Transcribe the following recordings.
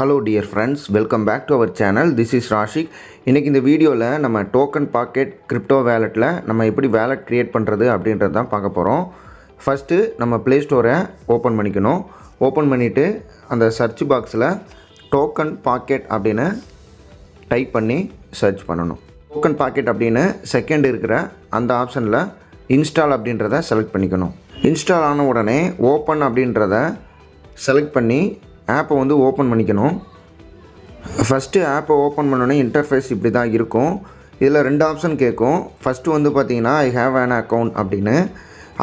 Hello dear friends, welcome back to our channel. This is Rashik. இன்னைக்கு இந்த வீடியோவில் நம்ம டோக்கன் பாக்கெட் கிரிப்டோ வேலெட்டில் நம்ம எப்படி வேலெட் க்ரியேட் பண்ணுறது அப்படின்றது தான் பார்க்க போகிறோம். ஃபஸ்ட்டு நம்ம ப்ளே ஸ்டோரை ஓப்பன் பண்ணிக்கணும். ஓப்பன் பண்ணிவிட்டு அந்த சர்ச் பாக்ஸில் டோக்கன் பாக்கெட் அப்படின்னு டைப் பண்ணி சர்ச் பண்ணணும். டோக்கன் பாக்கெட் அப்படின்னு செகண்ட் இருக்கிற அந்த ஆப்ஷனில் இன்ஸ்டால் அப்படின்றத செலக்ட் பண்ணிக்கணும். இன்ஸ்டால் ஆன உடனே ஓப்பன் அப்படின்றத செலக்ட் பண்ணி ஆப்பை வந்து ஓப்பன் பண்ணிக்கணும். ஃபஸ்ட்டு ஆப்பை ஓப்பன் பண்ணோன்னே இன்டர்ஃபேஸ் இப்படி தான் இருக்கும். இதில் ரெண்டு ஆப்ஷன் கேட்கும். ஃபஸ்ட்டு வந்து பார்த்திங்கன்னா ஐ ஹேவ் an அக்கௌண்ட் அப்படின்னு,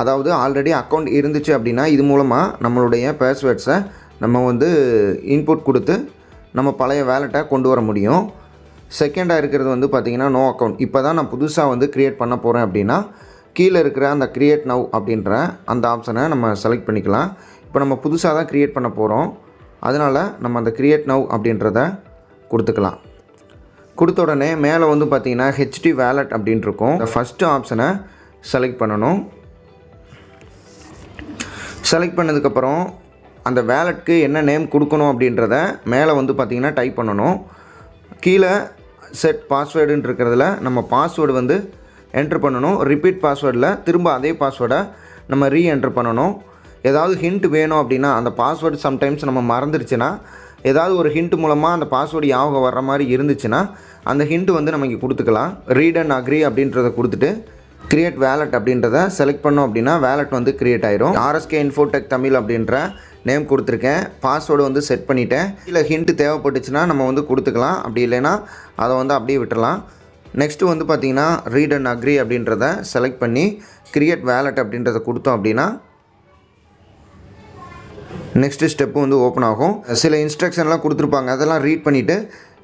அதாவது ஆல்ரெடி அக்கௌண்ட் இருந்துச்சு அப்படின்னா இது மூலமாக நம்மளுடைய பாஸ்வேர்ட்ஸை நம்ம வந்து இன்புட் கொடுத்து நம்ம பழைய வேலெட்டை கொண்டு வர முடியும். செகண்டாக இருக்கிறது வந்து பார்த்திங்கன்னா நோ அக்கௌண்ட், இப்போ தான் நான் புதுசாக வந்து க்ரியேட் பண்ண போகிறேன் அப்படின்னா கீழே இருக்கிற அந்த க்ரியேட் நவ் அப்படின்ற அந்த ஆப்ஷனை நம்ம செலக்ட் பண்ணிக்கலாம். இப்போ நம்ம புதுசாக தான் க்ரியேட் பண்ண போகிறோம், அதனால் நம்ம அந்த க்ரியேட் நவ் அப்படின்றத கொடுத்துக்கலாம். கொடுத்த உடனே மேலே வந்து பார்த்திங்கன்னா ஹெச்டி வேலெட் அப்படின்ட்டு இருக்கும். ஃபஸ்ட்டு ஆப்ஷனை செலக்ட் பண்ணணும். செலக்ட் பண்ணதுக்கப்புறம் அந்த வேலெட்க்கு என்ன நேம் கொடுக்கணும் அப்படின்றத மேலே வந்து பார்த்திங்கன்னா டைப் பண்ணணும். கீழே செட் பாஸ்வேர்டுன்னு இருக்கிறதுல நம்ம பாஸ்வேர்டு வந்து என்ட்ரு பண்ணணும். ரிப்பீட் பாஸ்வேர்டில் திரும்ப அதே பாஸ்வேர்டை நம்ம ரீஎன்ட்ரு பண்ணணும். ஏதாவது ஹிண்ட் வேணும் அப்படின்னா அந்த பாஸ்வேர்டு சம்டைம்ஸ் நம்ம மறந்துடுச்சுன்னா ஏதாவது ஒரு ஹிண்ட் மூலமாக அந்த பாஸ்வேர்டு ஞாபகம் வர்ற மாதிரி இருந்துச்சுன்னா அந்த ஹிண்ட் வந்து நம்ம இங்கே கொடுத்துக்கலாம். ரீட் அண்ட் அக்ரி அப்படின்றத கொடுத்துட்டு க்ரியேட் வேலெட் அப்படின்றத செலக்ட் பண்ணோம் அப்படின்னா வேலெட் வந்து க்ரியேட் ஆயிரும். ஆர்எஸ்கே இன்ஃபோடெக் தமிழ் அப்படின்ற நேம் கொடுத்துருக்கேன். பாஸ்வேர்டு வந்து செட் பண்ணிவிட்டேன். இல்லை ஹிண்ட் தேவைப்பட்டுச்சுன்னா நம்ம வந்து கொடுத்துக்கலாம், அப்படி இல்லைன்னா அதை வந்து அப்படியே விட்டுடலாம். நெக்ஸ்ட்டு வந்து பார்த்திங்கன்னா ரீட் அண்ட் அக்ரி அப்படின்றத செலக்ட் பண்ணி க்ரியேட் வேலெட் அப்படின்றத கொடுத்தோம் அப்படின்னா நெக்ஸ்ட்டு ஸ்டெப்பு வந்து ஓப்பன் ஆகும். சில இன்ஸ்ட்ரக்ஷன்லாம் கொடுத்துருப்பாங்க, அதெல்லாம் ரீட் பண்ணிவிட்டு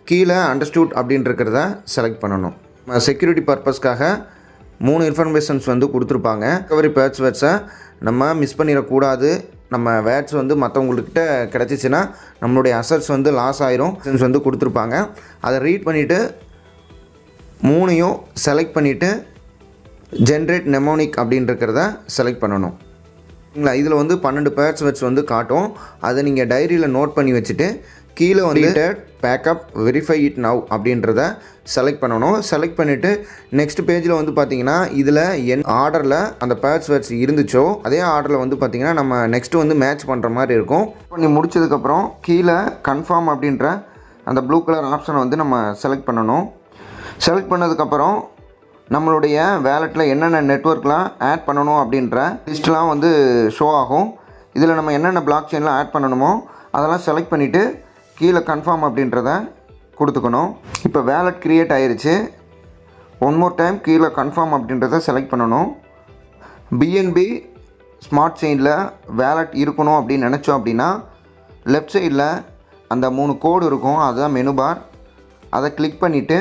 கீழே அண்டர்ஸ்டூட் அப்படின்றத செலக்ட் பண்ணணும். செக்யூரிட்டி பர்பஸ்க்காக 3 இன்ஃபர்மேஷன்ஸ் வந்து கொடுத்துருப்பாங்க. ரெக்கவரி பாஸ்வேர்ட்ஸை நம்ம மிஸ் பண்ணிடக்கூடாது. நம்ம வேர்ட்ஸ் வந்து மற்றவங்கக்கிட்ட கிடச்சிச்சின்னா நம்மளுடைய அசட்ஸ் வந்து லாஸ் ஆயிரும் வந்து கொடுத்துருப்பாங்க. அதை ரீட் பண்ணிவிட்டு 3யும் செலக்ட் பண்ணிவிட்டு ஜென்ரேட் நெமோனிக் அப்படின்றத செலக்ட் பண்ணணும். இல்லைங்களா, இதில் வந்து 12 பாஸ்வேர்ட்ஸ் வந்து காட்டும். அதை நீங்கள் டைரியில் நோட் பண்ணி வச்சுட்டு கீழே வந்து பேக்கப் வெரிஃபை இட் நவ் அப்படின்றத செலக்ட் பண்ணணும். செலக்ட் பண்ணிவிட்டு நெக்ஸ்ட் பேஜில் வந்து பார்த்திங்கன்னா இதில் ஆர்டரில் அந்த பாஸ்வேர்ட்ஸ் இருந்துச்சோ அதே ஆர்டரில் வந்து பார்த்திங்கன்னா நம்ம நெக்ஸ்ட்டு வந்து மேட்ச் பண்ணுற மாதிரி இருக்கும். பண்ணி முடிச்சதுக்கப்புறம் கீழே கன்ஃபார்ம் அப்படின்ற அந்த ப்ளூ கலர் ஆப்ஷனை வந்து நம்ம செலக்ட் பண்ணணும். செலக்ட் பண்ணதுக்கப்புறம் நம்மளுடைய வேலெட்டில் என்னென்ன நெட்வொர்க்லாம் ஆட் பண்ணணும் அப்படின்ற லிஸ்ட்லாம் வந்து ஷோ ஆகும். இதில் நம்ம என்னென்ன பிளாக் செயின்லாம் ஆட் பண்ணணுமோ அதெல்லாம் செலக்ட் பண்ணிவிட்டு கீழே கன்ஃபார்ம் அப்படின்றத கொடுத்துக்கணும். இப்போ வேலெட் க்ரியேட் ஆயிடுச்சு. ஒன் மோர் டைம் கீழே கன்ஃபார்ம் அப்படின்றத செலக்ட் பண்ணணும். பிஎன்பி ஸ்மார்ட் செயினில் வேலெட் இருக்கணும் அப்படின்னு நினச்சோம் அப்படின்னா லெஃப்ட் சைடில் அந்த 3 கோடு இருக்கும், அதுதான் மெனு பார். அதை கிளிக் பண்ணிவிட்டு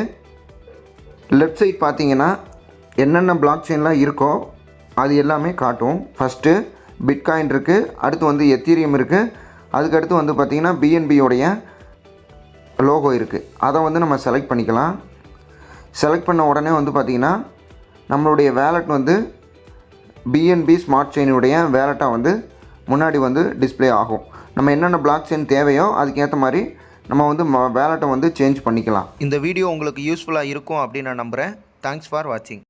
லெஃப்ட் சைட் பார்த்தீங்கன்னா என்னென்ன பிளாக் செயின்லாம் இருக்கோ அது எல்லாமே காட்டும். ஃபஸ்ட்டு பிட்காயின் இருக்குது, அடுத்து வந்து எத்தீரியம் இருக்குது, அதுக்கடுத்து வந்து பார்த்திங்கன்னா பிஎன்பியோடைய லோகோ இருக்குது. அதை வந்து நம்ம செலக்ட் பண்ணிக்கலாம். செலக்ட் பண்ண உடனே வந்து பார்த்திங்கன்னா நம்மளுடைய வேலெட் வந்து பிஎன்பி ஸ்மார்ட் செயினுடைய வேலெட்டாக வந்து முன்னாடி வந்து டிஸ்பிளே ஆகும். நம்ம என்னென்ன பிளாக் செயின் தேவையோ அதுக்கேற்ற மாதிரி நம்ம வந்து வேலெட்டை வந்து சேஞ்ச் பண்ணிக்கலாம். இந்த வீடியோ உங்களுக்கு யூஸ்ஃபுல்லாக இருக்கும் அப்படின்னு நான் நம்புகிறேன். தேங்க்ஸ் ஃபார் வாட்சிங்.